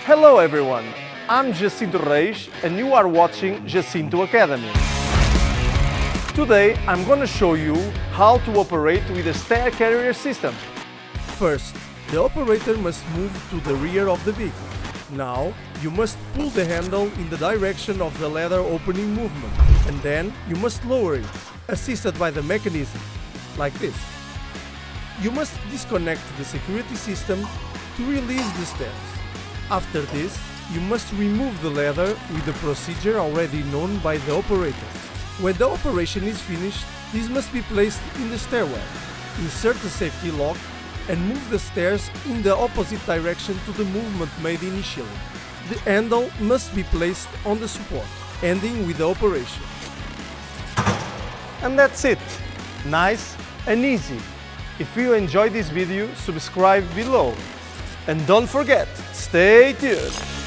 Hello everyone, I'm Jacinto and you are watching Jacinto Academy. Today I'm going to show you how to operate with a stair carrier system. First, the operator must move to the rear of the vehicle. Now, you must pull the handle in the direction of the ladder opening movement, and then you must lower it, assisted by the mechanism, like this. You must disconnect the security system to release the stairs. After this, you must remove the ladder with the procedure already known by the operator. When the operation is finished, this must be placed in the stairwell. Insert the safety lock and move the stairs in the opposite direction to the movement made initially. The handle must be placed on the support, ending with the operation. And that's it. Nice and easy. If you enjoyed this video, subscribe below. And don't forget, stay tuned!